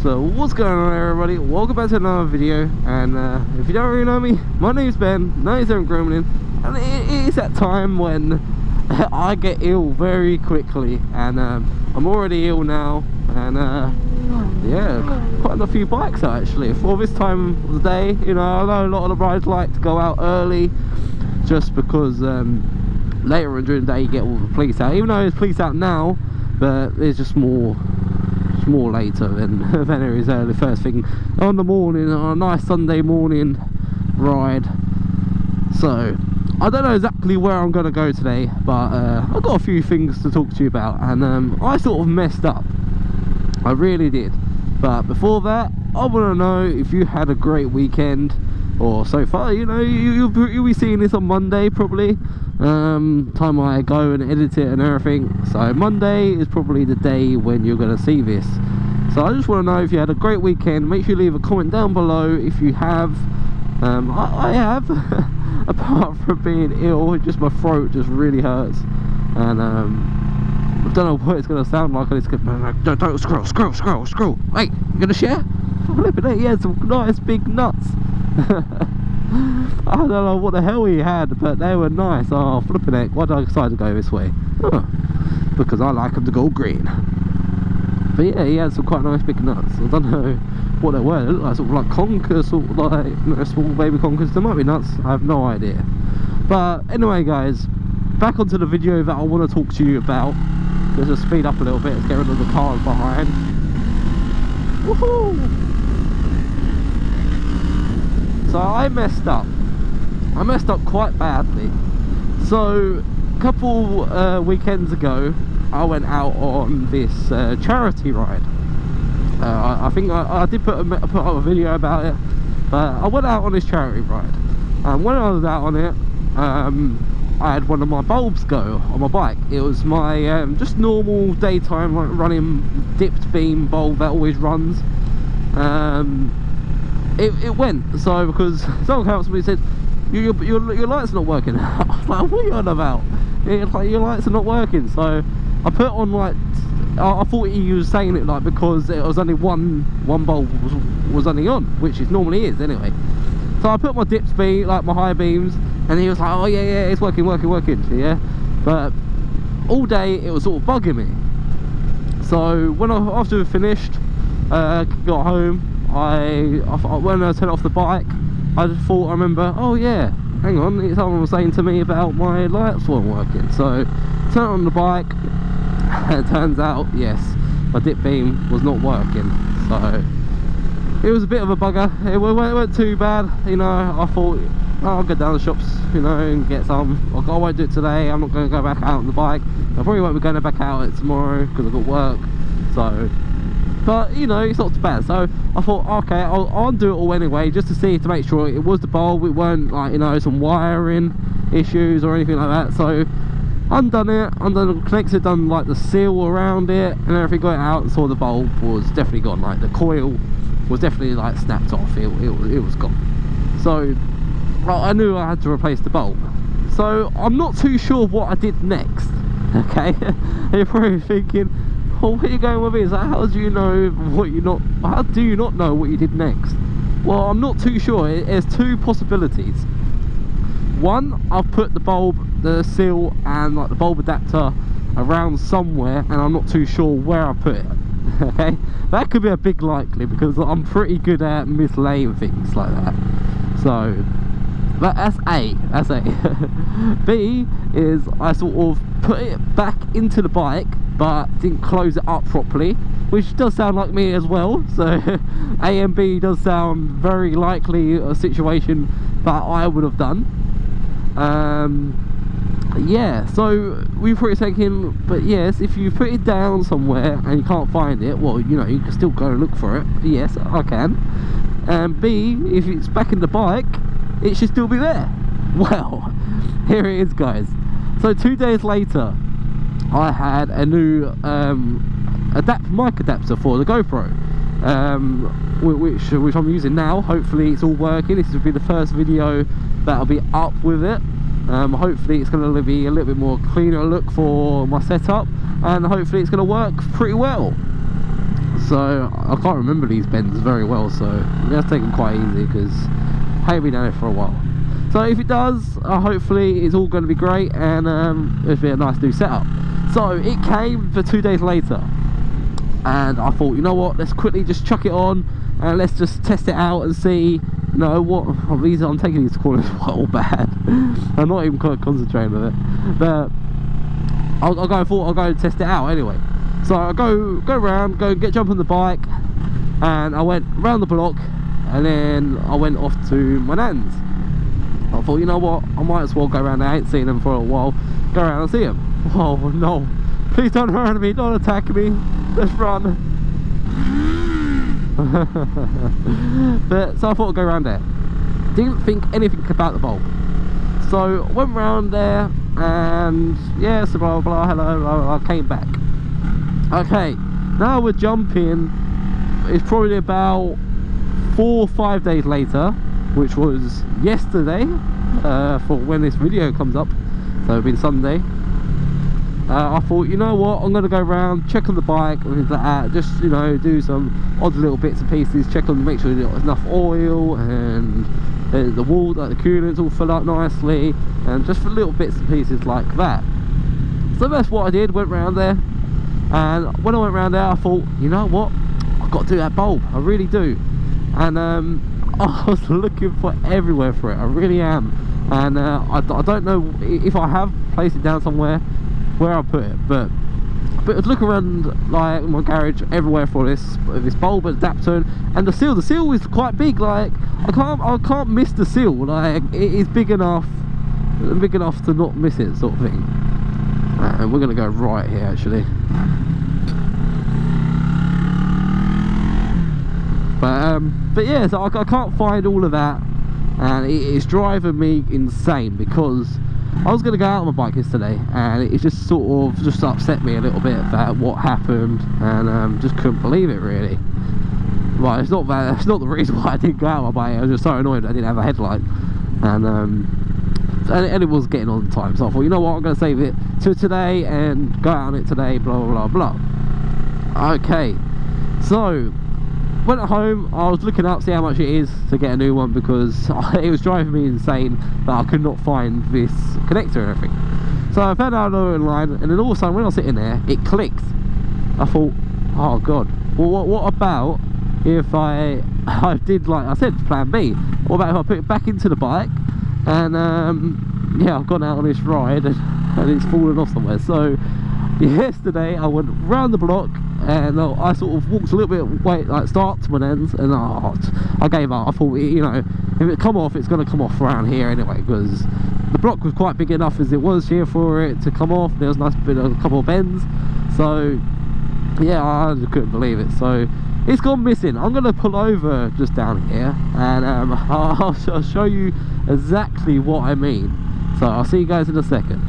So what's going on, everybody? Welcome back to another video. And if you don't already know me, my name's Ben, 97 Gremlin, and it is that time when I get ill very quickly, and I'm already ill now, and yeah, quite a few bikes out actually for this time of the day. You know, I know a lot of the rides like to go out early just because later on during the day you get all the police out, even though there's police out now, but there's just more later than there is early first thing on the morning on a nice Sunday morning ride. So I don't know exactly where I'm going to go today, but I've got a few things to talk to you about, and I sort of messed up, I really did. But before that, I want to know if you had a great weekend, or so far. You know, you'll be seeing this on Monday probably, time I go and edit it and everything. So Monday is probably the day when you're going to see this. So I just want to know if you had a great weekend. Make sure you leave a comment down below if you have. I have apart from being ill, just my throat just really hurts, and I don't know what it's going to sound like. It's don't scroll. Hey, you gonna share? Flipping it, he had some nice big nuts. I don't know what the hell he had, but they were nice. Oh, flipping heck, why did I decide to go this way? Oh, because I like them to go green. But yeah, he had some quite nice big nuts. I don't know what they were. They look like sort of like conkers, sort of like, you know, small baby conkers. They might be nuts, I have no idea. But anyway guys, back onto the video that I want to talk to you about. Let's just speed up a little bit, let's get rid of the cars behind. Woohoo! So I messed up quite badly. So a couple weekends ago I went out on this charity ride. I think I did put up a video about it, but I went out on this charity ride, and when I was out on it, I had one of my bulbs go on my bike. It was my just normal daytime like running dipped beam bulb that always runs. It went, so because someone came up to me and said, your light's not working. I was like, what are you on about? It's like, your lights are not working. So I put on like, I thought he was saying it like because it was only one bulb was only on, which it normally is anyway. So I put my dips beam, like my high beams, and he was like, oh yeah, it's working, yeah. But all day it was sort of bugging me. So when after we finished, got home, when I turned off the bike, I just thought, I remember, oh yeah, hang on, someone was saying to me about my lights weren't working. So turned on the bike, and it turns out, yes, my dip beam was not working. So it was a bit of a bugger. It weren't too bad, you know. I thought, oh, I'll go down the shops, you know, and get some. I won't do it today. I'm not going to go back out on the bike. I probably won't be going back out tomorrow because I've got work. So, but you know, it's not too bad. So I thought, okay, I'll undo it all anyway, just to see, to make sure it was the bulb. It weren't like, you know, some wiring issues or anything like that. So undone it, connected, done like the seal around it and everything, got it out and saw the bulb was definitely gone. Like the coil was definitely like snapped off. It was gone. So I knew I had to replace the bulb. So I'm not too sure what I did next. Okay, and you're probably thinking, oh, where are you going with this? How do you know how do you not know what you did next? Well, I'm not too sure. There's two possibilities. One, I've put the bulb, the seal and like the bulb adapter around somewhere, and I'm not too sure where I put it. Okay, that could be a big likely because I'm pretty good at mislaying things like that. So but that's A. B is I sort of put it back into the bike but didn't close it up properly, which does sound like me as well. So A and B does sound very likely a situation that I would have done. Yeah, so we were thinking, but yes, if you put it down somewhere and you can't find it, well, you know, you can still go and look for it. Yes, I can. And B, if it's back in the bike, it should still be there. Well, here it is, guys. So 2 days later, I had a new mic adapter for the GoPro, which I'm using now. Hopefully it's all working. This will be the first video that'll be up with it. Hopefully it's going to be a little bit more cleaner look for my setup, and hopefully it's going to work pretty well. So I can't remember these bends very well, so I'm going to take them quite easy because I haven't been down it for a while. So if it does, hopefully it's all going to be great, and it'll be a nice new setup. So it came for 2 days later, and I thought, you know what, let's quickly just chuck it on and let's just test it out and see, you know, what I'm taking these corners all bad. I'm not even quite concentrating on it, but I'll go and test it out anyway. So I go around, jump on the bike, and I went round the block, and then I went off to my nan's. I thought, you know what, I might as well go around there. I ain't seen them for a while. Go around and see them. Oh no, please don't run at me, don't attack me, let's run. But so I thought I'd go around there. Didn't think anything about the bulb. So went round there, and yeah, so blah blah, hello, I came back. Okay, now we're jumping. It's probably about 4 or 5 days later, which was yesterday, for when this video comes up, so it'll be Sunday. I thought, you know what, I'm going to go around, check on the bike and things like that, just, you know, do some odd little bits and pieces, check on, make sure there's enough oil, and the wall, like the coolant's all fill up nicely, and just for little bits and pieces like that. So that's what I did, went round there, and when I went round there I thought, you know what, I've got to do that bulb, I really do. And I was looking for everywhere for it, I really am, and I don't know if I have placed it down somewhere where I put it, but look around like my garage everywhere for this bulb adapter, and the seal is quite big. Like I can't miss the seal, like it is big enough to not miss it, sort of thing. And we're gonna go right here actually. But yeah, so I can't find all of that, and it's driving me insane because I was going to go out on my bike yesterday, and it just sort of just upset me a little bit that what happened, and just couldn't believe it really. Right, it's not that, that's not the reason why I didn't go out on my bike. I was just so annoyed I didn't have a headlight, and it was getting on time, so I thought, you know what, I'm going to save it to today and go out on it today, blah blah blah blah. Okay, so went at home, I was looking up, see how much it is to get a new one, because it was driving me insane that I could not find this connector and everything. So I found out online, and then all of a sudden when I was sitting there, it clicked. I thought, oh god, well what about if I did, like I said, plan B? What about if I put it back into the bike, and yeah, I've gone out on this ride and it's fallen off somewhere. So yesterday I went round the block, and I sort of walked a little bit way, like start to my ends, and I gave up. I thought, you know, if it come off, it's going to come off around here anyway, because the block was quite big enough as it was here for it to come off. There was a nice bit of a couple of bends, so yeah, I couldn't believe it. So it's gone missing. I'm going to pull over just down here, and I'll show you exactly what I mean. So I'll see you guys in a second.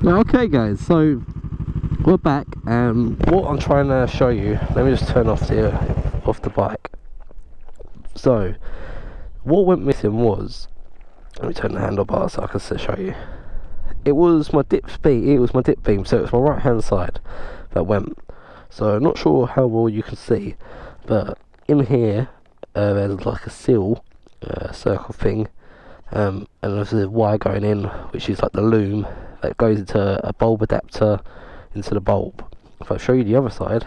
Okay guys, so we're back, and what I'm trying to show you, let me just turn off the bike. So what went missing was, let me turn the handlebar so I can show you. It was my dip beam, so it was my right hand side that went. So I'm not sure how well you can see, but in here there's like a seal circle thing, and there's a wire going in, which is like the loom that goes into a bulb adapter into the bulb. If I show you the other side,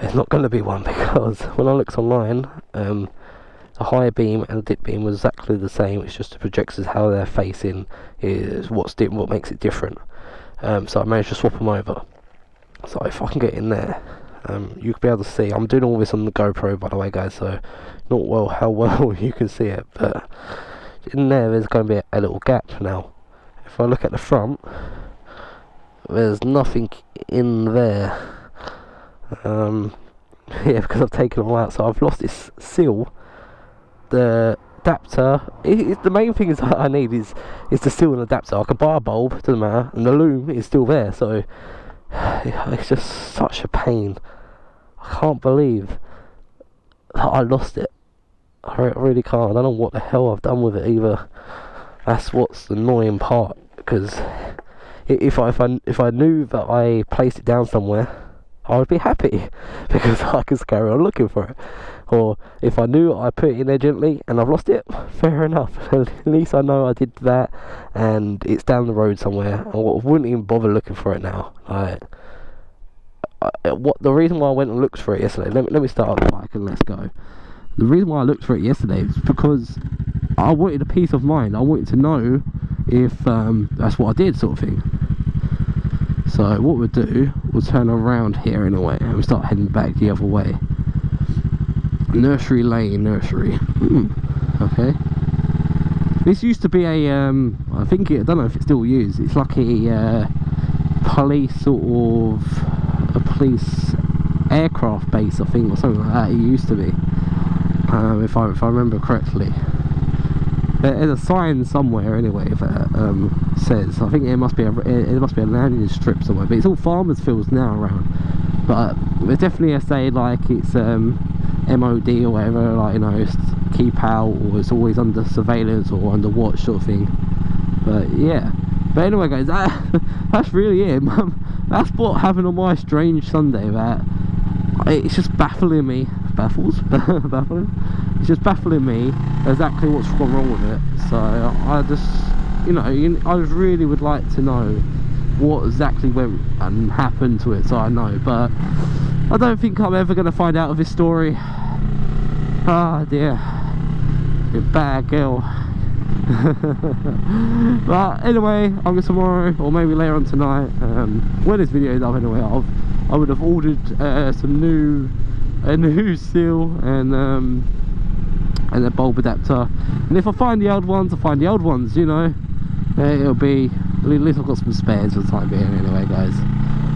there's not going to be one, because when I looked online, the high beam and the dip beam was exactly the same. It's just the projectors, how they're facing, is what makes it different. So I managed to swap them over. So if I can get in there, you could be able to see. I'm doing all this on the GoPro, by the way, guys, so not how well you can see it, but in there's going to be a little gap now. If I look at the front, there's nothing in there. Yeah, because I've taken it all out, so I've lost this seal. The adapter, the main thing is I need is the seal and adapter. I can buy a bulb, doesn't matter, and the loom is still there, so it's just such a pain. I can't believe that I lost it. I really can't. I don't know what the hell I've done with it either. That's what's the annoying part, because if I knew that I placed it down somewhere I would be happy because I could carry on looking for it. Or if I knew I put it in there gently and I've lost it, fair enough. At least I know I did that and it's down the road somewhere. I wouldn't even bother looking for it now. Like, the reason why I went and looked for it yesterday, let me start up the bike and let's go. The reason why I looked for it yesterday is because I wanted a peace of mind. I wanted to know if that's what I did, sort of thing. So what we'll do, we'll turn around here in a way and we'll start heading back the other way. Nursery Lane, nursery. Okay. This used to be a I think I don't know if it's still used. It's like a police sort of police aircraft base, I think, or something like that. It used to be, if I remember correctly. There's a sign somewhere anyway that says. I think it must be a landing strip somewhere, but it's all farmers' fields now around. But there's definitely a say like it's MOD or whatever, like, you know, it's keep out, or it's always under surveillance or under watch, sort of thing. But yeah. But anyway, guys, that's really it. That's what happened on my strange Sunday. That it's just baffling me. Baffling. It's just baffling me exactly what's gone wrong with it. So I just, you know, I just really would like to know what exactly went and happened to it, so I know. But I don't think I'm ever going to find out of this story. Ah dear, you bad girl. But anyway, I'm going tomorrow, or maybe later on tonight, when this video is up anyway, I would have ordered a new seal and a bulb adapter. And if I find the old ones, I find the old ones, you know. It'll be, at least I've got some spares for the time being anyway, guys.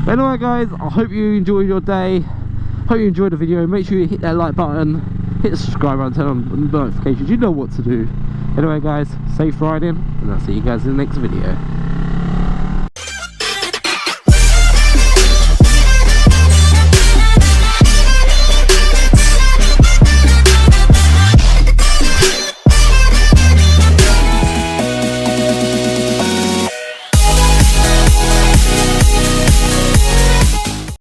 But anyway, guys, I hope you enjoyed your day. Hope you enjoyed the video. Make sure you hit that like button, hit the subscribe button, turn on notifications. You know what to do. Anyway, guys, safe riding, and I'll see you guys in the next video.